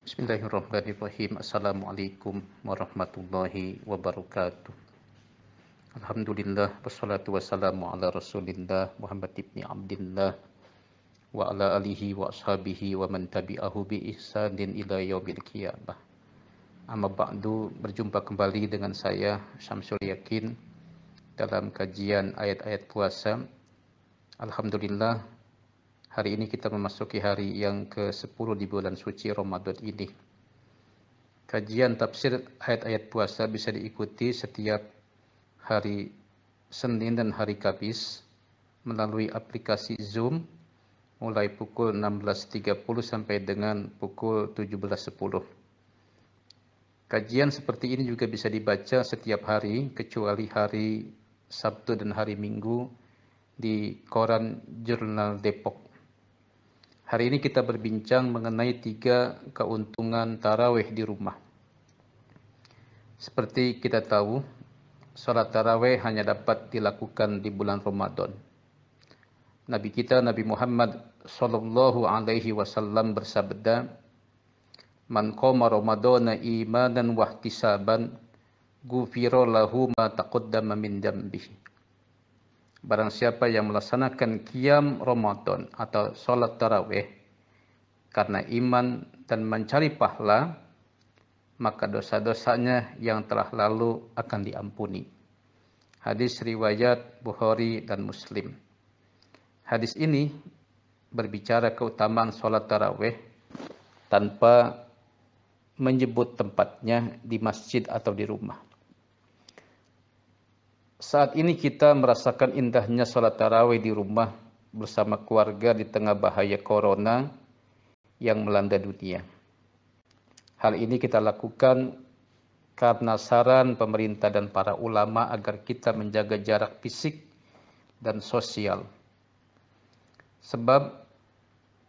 Bismillahirrahmanirrahim. Assalamualaikum warahmatullahi wabarakatuh. Alhamdulillah wassalatu wassalamu ala Rasulillah Muhammad ibni Abdillah wa ala alihi wa ashabihi wa man tabi'ahu bi ihsanin ila yaumil qiyamah. Amma ba'du, berjumpa kembali dengan saya Syamsul Yakin dalam kajian ayat-ayat puasa. Alhamdulillah, hari ini kita memasuki hari yang ke-10 di bulan suci Ramadan ini. Kajian tafsir ayat-ayat puasa bisa diikuti setiap hari Senin dan hari Kamis melalui aplikasi Zoom mulai pukul 16.30 sampai dengan pukul 17.10. Kajian seperti ini juga bisa dibaca setiap hari kecuali hari Sabtu dan hari Minggu di koran Jurnal Depok. Hari ini kita berbincang mengenai 3 keuntungan tarawih di rumah. Seperti kita tahu, salat tarawih hanya dapat dilakukan di bulan Ramadan. Nabi kita Nabi Muhammad sallallahu alaihi wasallam bersabda, "Man qama Ramadana imanan wa ihtisaban, ghufira lahu ma taqaddama min dambihi." Barang siapa yang melaksanakan qiyam Ramadan atau salat tarawih karena iman dan mencari pahala, maka dosa-dosanya yang telah lalu akan diampuni. Hadis riwayat Bukhari dan Muslim. Hadis ini berbicara keutamaan salat tarawih tanpa menyebut tempatnya di masjid atau di rumah. Saat ini kita merasakan indahnya salat tarawih di rumah bersama keluarga di tengah bahaya corona yang melanda dunia. Hal ini kita lakukan karena saran pemerintah dan para ulama agar kita menjaga jarak fisik dan sosial. Sebab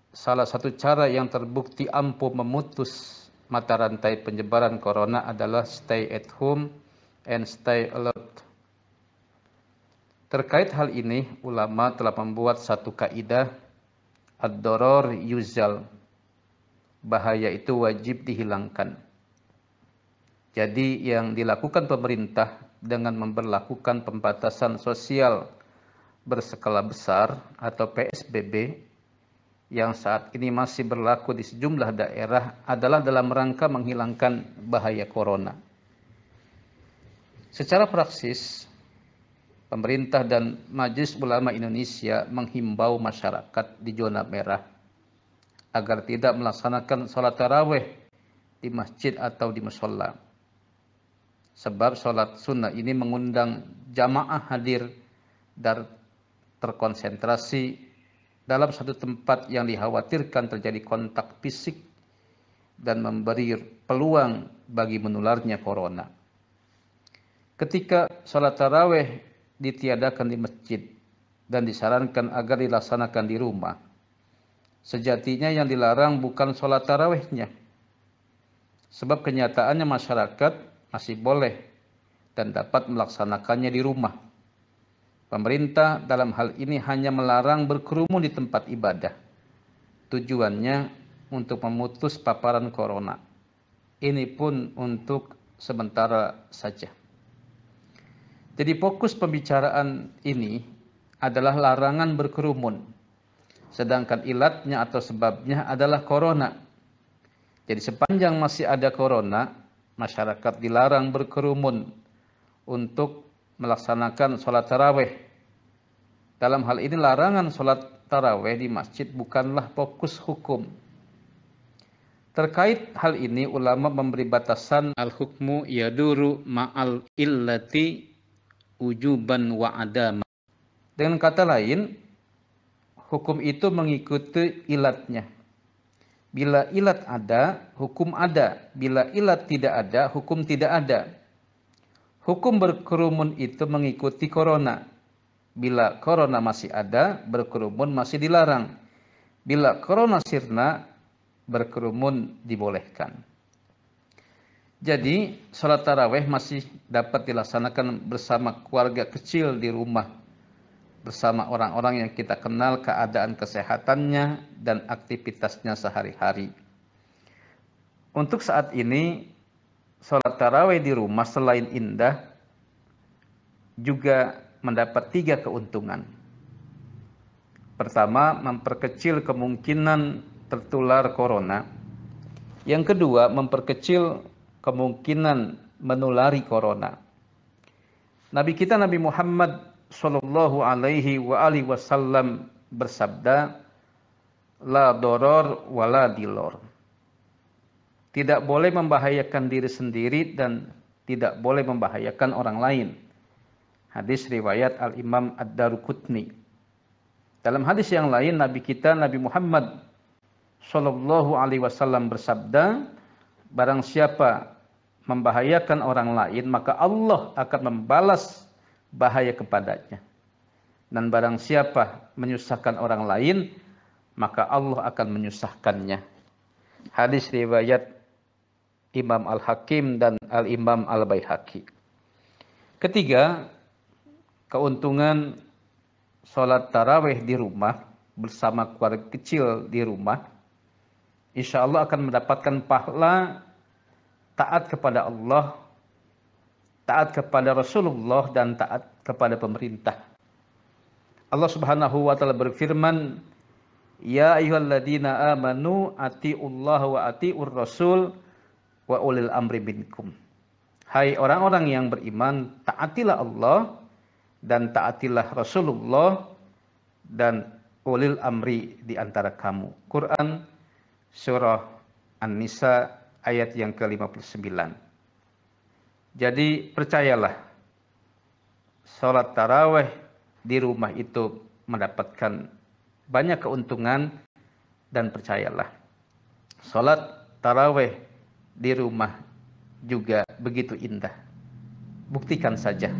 salah satu cara yang terbukti ampuh memutus mata rantai penyebaran corona adalah stay at home and stay alert. Terkait hal ini, ulama telah membuat satu kaidah, ad-darar yuzal. Bahaya itu wajib dihilangkan. Jadi yang dilakukan pemerintah dengan memberlakukan pembatasan sosial berskala besar atau PSBB yang saat ini masih berlaku di sejumlah daerah adalah dalam rangka menghilangkan bahaya corona. Secara praksis, pemerintah dan Majelis Ulama Indonesia menghimbau masyarakat di zona merah agar tidak melaksanakan salat tarawih di masjid atau di mushola. Sebab salat sunnah ini mengundang jamaah hadir dan terkonsentrasi dalam satu tempat yang dikhawatirkan terjadi kontak fisik dan memberi peluang bagi menularnya corona. Ketika salat tarawih ditiadakan di masjid dan disarankan agar dilaksanakan di rumah, sejatinya yang dilarang bukan sholat tarawihnya. Sebab kenyataannya masyarakat masih boleh dan dapat melaksanakannya di rumah. Pemerintah dalam hal ini hanya melarang berkerumun di tempat ibadah. Tujuannya untuk memutus paparan corona. Ini pun untuk sementara saja. Jadi fokus pembicaraan ini adalah larangan berkerumun. Sedangkan ilatnya atau sebabnya adalah corona. Jadi sepanjang masih ada corona, masyarakat dilarang berkerumun untuk melaksanakan sholat tarawih. Dalam hal ini larangan sholat tarawih di masjid bukanlah fokus hukum. Terkait hal ini ulama memberi batasan al-hukmu yaduru ma'al illati ujuban wa adama. Dengan kata lain, hukum itu mengikuti ilatnya. Bila ilat ada, hukum ada. Bila ilat tidak ada, hukum tidak ada. Hukum berkerumun itu mengikuti corona. Bila corona masih ada, berkerumun masih dilarang. Bila corona sirna, berkerumun dibolehkan. Jadi, sholat tarawih masih dapat dilaksanakan bersama keluarga kecil di rumah, bersama orang-orang yang kita kenal keadaan kesehatannya dan aktivitasnya sehari-hari. Untuk saat ini, sholat tarawih di rumah selain indah, juga mendapat 3 keuntungan. Pertama, memperkecil kemungkinan tertular corona. Yang kedua, memperkecil kemungkinan menulari corona. Nabi kita Nabi Muhammad sallallahu alaihi wasallam bersabda, la doror wala dilor. Tidak boleh membahayakan diri sendiri dan tidak boleh membahayakan orang lain. Hadis riwayat Al-Imam Ad-Daruqutni. Dalam hadis yang lain, Nabi kita Nabi Muhammad sallallahu alaihi wasallam bersabda, barang siapa membahayakan orang lain, maka Allah akan membalas bahaya kepadanya. Dan barang siapa menyusahkan orang lain, maka Allah akan menyusahkannya. Hadis riwayat Imam Al-Hakim dan Al-Imam Al-Baihaqi. Ketiga, keuntungan sholat tarawih di rumah bersama keluarga kecil di rumah, insya Allah akan mendapatkan pahala taat kepada Allah, taat kepada Rasulullah, dan taat kepada pemerintah. Allah Subhanahu wa taala berfirman, ya ayyuhalladzina amanu atiullaha wa atiur rasul wa ulil amri minkum. Hai orang-orang yang beriman, taatilah Allah dan taatilah Rasulullah dan ulil amri di antara kamu. Quran surah An-Nisa ayat yang ke-59. Jadi percayalah, sholat tarawih di rumah itu mendapatkan banyak keuntungan, dan percayalah, sholat tarawih di rumah juga begitu indah. Buktikan saja.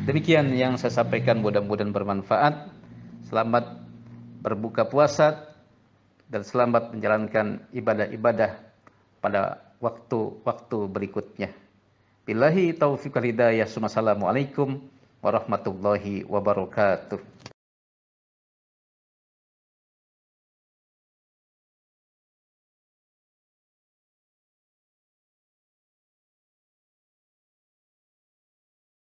Demikian yang saya sampaikan, mudah-mudahan bermanfaat. Selamat berbuka puasa dan selamat menjalankan ibadah-ibadah pada waktu-waktu berikutnya. Billahi taufiq wal hidayah. Assalamualaikum warahmatullahi wabarakatuh.